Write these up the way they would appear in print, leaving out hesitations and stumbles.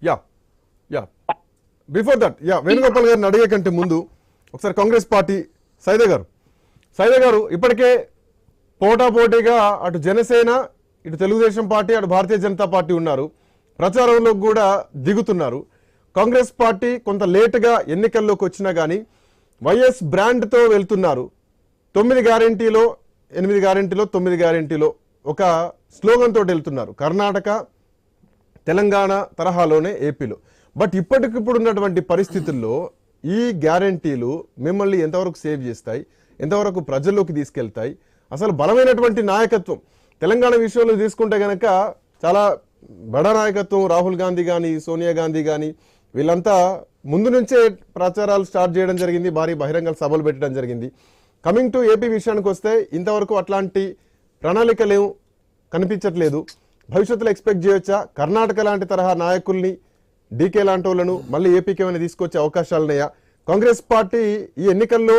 Yeah yeah before that Venugopal గారిని అడిగే కంటే ముందు ఒకసారి కాంగ్రెస్ పార్టీ సైదే గారు ఇప్పటికే పోటాపోటీగా అటు జనసేన ఇటు తెలుగుదేశం పార్టీ అటు భారతీయ జనతా పార్టీ ఉన్నారు, ప్రచారంలో కూడా దిగుతున్నారు. కాంగ్రెస్ పార్టీ కొంత లేటుగా ఎన్నికల్లోకి వచ్చినా కానీ వైఎస్ బ్రాండ్తో వెళ్తున్నారు. 9 గ్యారెంటీలో 8 గ్యారెంటీలో 9 గ్యారెంటీలో ఒక స్లోగన్ తోటి వెళ్తున్నారు. కర్ణాటక తెలంగాణ తరహాలోనే ఏపీలో. బట్ ఇప్పటికిప్పుడు ఉన్నటువంటి పరిస్థితుల్లో ఈ గ్యారెంటీలు మిమ్మల్ని ఎంతవరకు సేవ్ చేస్తాయి, ఎంతవరకు ప్రజల్లోకి తీసుకెళ్తాయి? అసలు బలమైనటువంటి నాయకత్వం తెలంగాణ విషయంలో తీసుకుంటే గనక చాలా బడ నాయకత్వం, రాహుల్ గాంధీ కానీ సోనియా గాంధీ కానీ వీళ్ళంతా ముందు నుంచే ప్రచారాలు స్టార్ట్ చేయడం జరిగింది, భారీ బహిరంగ సభలు పెట్టడం జరిగింది. కమింగ్ టు ఏపీ విషయానికి వస్తే ఇంతవరకు అట్లాంటి ప్రణాళికలు కనిపించట్లేదు. భవిష్యత్తులో ఎక్స్పెక్ట్ చేయొచ్చా కర్ణాటక లాంటి తరహా నాయకుల్ని, డీకే లాంటి వాళ్ళను మళ్ళీ ఏపీకి ఏమైనా తీసుకొచ్చే అవకాశాలున్నాయా? కాంగ్రెస్ పార్టీ ఈ ఎన్నికల్లో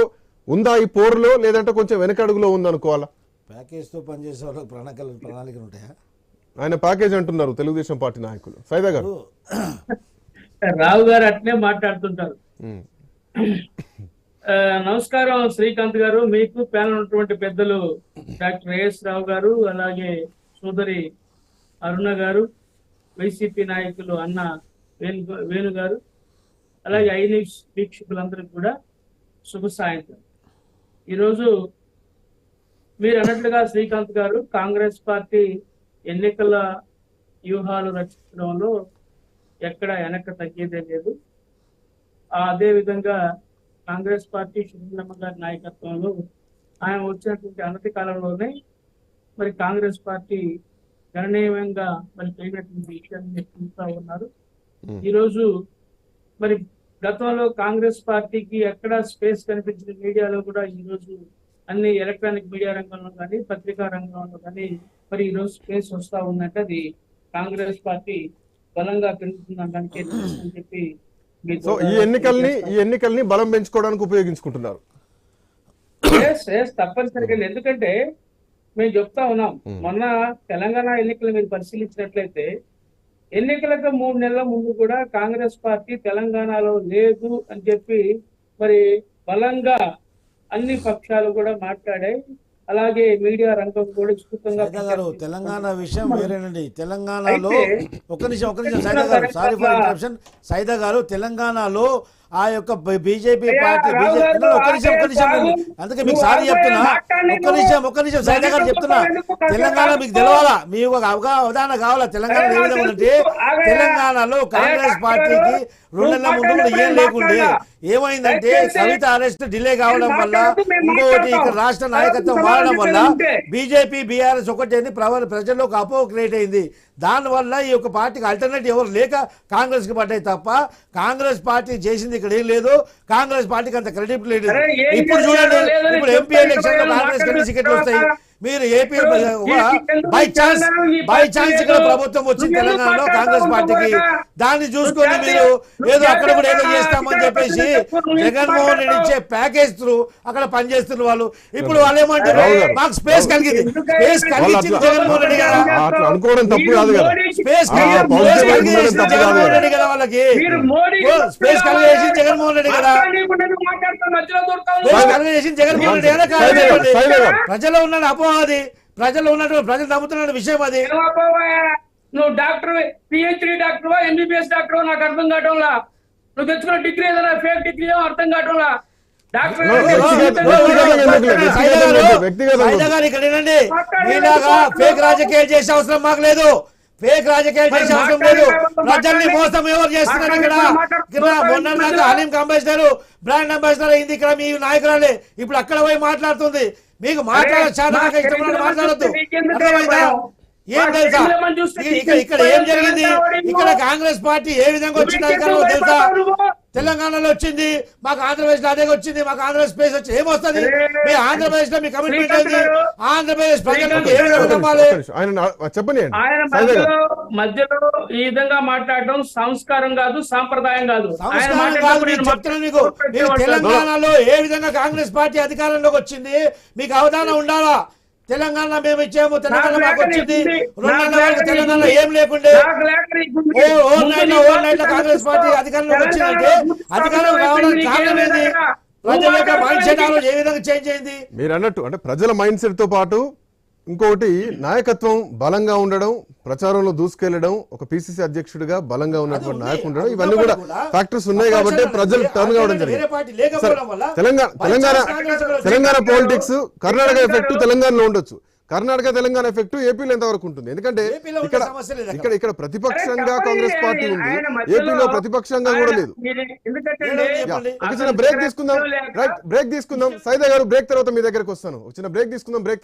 ఉందా ఈ పోరులో, లేదంటే కొంచెం వెనకడుగులో ఉందనుకోవాలా? ప్యాకేజ్తో పనిచేసే వాళ్ళకి ప్రణాళికలు ఉంటాయా? ఆయన ప్యాకేజ్ అంటున్నారు తెలుగుదేశం పార్టీ నాయకులు. సైదా గారు, రావు గారు అట్నే మాట్లాడుతుంటారు. నమస్కారం శ్రీకాంత్ గారు, మీకు ప్యానల్ ఉన్నటువంటి పెద్దలు డాక్టర్ ఏఎస్ రావు గారు, అలాగే సోదరి అరుణ గారు, వైసీపీ నాయకులు అన్న వేణు గారు, అలాగే ఐన్యూస్ వీక్షకులందరికీ కూడా శుభ సాయంత్రం. ఈరోజు మీరు అన్నట్లుగా శ్రీకాంత్ గారు, కాంగ్రెస్ పార్టీ ఎన్నికల వ్యూహాలు రచించడంలో ఎక్కడ వెనక్కి తగ్గేదే లేదు. అదే విధంగా కాంగ్రెస్ పార్టీ శుభ్రమ్మ గారి నాయకత్వంలో ఆయన వచ్చినటువంటి అనతి కాలంలోనే మరి కాంగ్రెస్ పార్టీ గణనీయంగా మరి పెరిగినటువంటి విషయాన్ని చూస్తూ ఉన్నారు. ఈరోజు మరి గతంలో కాంగ్రెస్ పార్టీకి ఎక్కడ స్పేస్ కనిపించిన మీడియాలో కూడా ఈరోజు అన్ని ఎలక్ట్రానిక్ మీడియా రంగంలో కానీ పత్రికా రంగంలో కానీ మరి ఈరోజు స్పేస్ వస్తూ ఉందంటే అది కాంగ్రెస్ పార్టీ బలంగా పెరుగుతుందని చెప్పి సో ఈ ఎన్నికల్ని బలం పెంచుకోవడానికి ఉపయోగించుకుంటున్నారు. తప్పనిసరిగా. ఎందుకంటే మేము చెప్తా ఉన్నాం, మొన్న తెలంగాణ ఎన్నికలు మీరు పరిశీలించినట్లయితే ఎన్నికలకు 3 నెలల ముందు కూడా కాంగ్రెస్ పార్టీ తెలంగాణలో లేదు అని చెప్పి మరి బలంగా అన్ని పక్షాలు కూడా మాట్లాడాయి. అలాగే మీడియా రంగం కూడా విస్తృతంగా. తెలంగాణ విషయం వేరేనండి. తెలంగాణలో ఒక నిమిషం సైదా గారు, సారీ ఫర్ ఇంటరప్షన్. సైదా గారు, తెలంగాణలో ఆ యొక్క బీజేపీ పార్టీ ఒక నిమిషం అందుకే మీకు సారీ చెప్తున్నా. ఒక్క నిమిషం సైదా గారు చెప్తున్నా. తెలంగాణ మీకు తెలవాలా, మీ ఒక అవగాహన కావాలా తెలంగాణ ఏ విధంగా ఉందంటే, తెలంగాణలో కాంగ్రెస్ పార్టీకి 2 నెలల ముందు కూడా ఏం లేకుండే. ఏమైందంటే కవిత అరెస్ట్ డిలే కావడం వల్ల, ఇంకోటి ఇక్కడ రాష్ట్ర నాయకత్వం మారడం వల్ల బీజేపీ బీఆర్ఎస్ ఒకటి ప్రజల్లో ఒక అపోహ క్రియేట్ అయింది. దానివల్ల ఈ యొక్క పార్టీకి ఆల్టర్నేటివ్ ఎవరు లేక కాంగ్రెస్ కి పడ్డాయి తప్ప కాంగ్రెస్ పార్టీ చేసింది ఇక్కడ ఏం లేదు. కాంగ్రెస్ పార్టీకి అంత క్రెడిట్ లేదు. ఇప్పుడు చూడండి, ఇప్పుడు ఎంపీ ఎలక్షన్ లో కాంగ్రెస్ కి టికెట్లు వస్తాయి. మీరు ఏపీ బై ఛాన్స్ ఇక్కడ ప్రభుత్వం వచ్చింది తెలంగాణలో కాంగ్రెస్ పార్టీకి. దాన్ని చూసుకొని మీరు ఏదో అక్కడ కూడా ఏదో చేస్తామని చెప్పేసి జగన్మోహన్ రెడ్డి ఇచ్చే ప్యాకేజ్ త్రూ అక్కడ పనిచేస్తున్న వాళ్ళు ఇప్పుడు వాళ్ళు ఏమంటారు, మాకు స్పేస్ కలిగింది. స్పేస్ కలిగించింది జగన్మోహన్ రెడ్డి కదా, అనుకోవడం తప్పు కాదు కదా. స్పేస్ కలిగేసింది జగన్మోహన్ రెడ్డి కదా, వాళ్ళకి స్పేస్ కలిగేసింది జగన్మోహన్ రెడ్డి కదా, స్పేస్ కలిగేసింది జగన్మోహన్ రెడ్డి కదా. ప్రజల్లో ఉన్న అపోహది, ప్రజలు ఉన్నటువంటి ప్రజలు నమ్ముతున్న విషయం అది. నువ్వు doctor, PhD doctor, MBBS doctor నాకు అర్థం కావటంలా. నువ్వు తెచ్చుకున్న డిగ్రీ ఏదైనా ఫేక్ డిగ్రీ అర్థం కావటంలా. ఫేక్ రాజకీయాలు చేసే అవసరం మాకు లేదు. ఫేక్ రాజకీయాలు చేసే అవసరం లేదు. ప్రజల్ని మోసం ఎవరు చేస్తున్నారు ఇక్కడ? మొన్న హలీం అంబాసిడర్, బ్రాండ్ అంబాసిడర్ అయింది ఇక్కడ మీ నాయకురాలే. ఇప్పుడు అక్కడ పోయి మాట్లాడుతుంది. మీకు మాట్లాడొద్దు. ఏం తెలుసా ఇక్కడ ఏం జరిగింది? ఇక్కడ కాంగ్రెస్ పార్టీ ఏ విధంగా వచ్చింది అధికారంలో తెలుసా? తెలంగాణలో వచ్చింది, మాకు ఆంధ్రప్రదేశ్ లో అదే వచ్చింది, మాకు ఆంధ్రప్రదేశ్ స్పేస్ వచ్చి ఏమొస్తుంది? మీ ఆంధ్రప్రదేశ్ లో మీ కమిట్మెంట్ ఏంటి? ఆంధ్రప్రదేశ్ ప్రజలకు ఏ విధంగా నమ్మాలి? చెప్పండి. ఆయన మధ్యలో ఈ విధంగా మాట్లాడడం సంస్కారం కాదు, సాంప్రదాయం కాదు. సంస్కారం కాదు. నేను చెప్తున్నాను మీకు, తెలంగాణలో ఏ విధంగా కాంగ్రెస్ పార్టీ అధికారంలోకి వచ్చింది మీకు అవగాహన ఉండాలా. తెలంగాణ మేము ఇచ్చాము, తెలంగాణ నాకు మాకు లేఖ వచ్చింది. నీకుంది. 2 నాకు నెలల వరకు లేఖ తెలంగాణ నీకుంది. ఏం లేకుండే. నాకు లేఖ నీకుంది. ఓవర్ నైట్ ముందు నీ లో కాంగ్రెస్ పార్టీ అధికారంలోకి వచ్చిందంటే తెలంగాణ అధికారం రావడానికి కారణం ఏంది? ప్రజల యొక్క మైండ్ సెట్ నువ్వు ఏ విధంగా చేంజ్ అయింది? మీరు అన్నట్టు అంటే ప్రజల మైండ్ సెట్ తో పాటు ఇంకొకటి నాయకత్వం బలంగా ఉండడం, ప్రచారంలో దూసుకెళ్లడం, ఒక పిసిసి అధ్యక్షుడిగా బలంగా ఉన్నటువంటి ఉంది. నాయకుడు ఉండడం, అది ఇవన్నీ కూడా కూడా ఫ్యాక్టర్స్ ఉన్నాయి కాబట్టి అపోజిషన్ ప్రజలు అనేది టర్న్ కావడం వేరే జరిగింది. పార్టీ లేకపోవడం వల్ల తెలంగాణ తెలంగాణ కాంగ్రెస్ కూడా తెలంగాణ పాలిటిక్స్ కర్ణాటక గారు- ఎఫెక్ట్ తెలంగాణలో ఉండొచ్చు, కర్ణాటక తెలంగాణ ఎఫెక్ట్ ఏపీలో ఎంతవరకు ఉంటుంది? ఎందుకంటే ఏపీలో ఉండే ఇక్కడ సమస్య లేదు అక్కడ. ఇక్కడ ప్రతిపక్షంగా అరే కాంగ్రెస్ చెప్పండి, పార్టీ ఉంది, ఆయన మధ్యలో ఏపీలో ప్రతిపక్షంగా కూడా లేదు. ఎందుకంటే చెప్పండి. ఒక చిన్న బ్రేక్ తీసుకుందాం, రైట్ బ్రేక్ తీసుకుందాం. సైదా గారు బ్రేక్ తర్వాత మీ దగ్గరకు వస్తాను. ఒక చిన్న బ్రేక్ తీసుకుందాం. బ్రేక్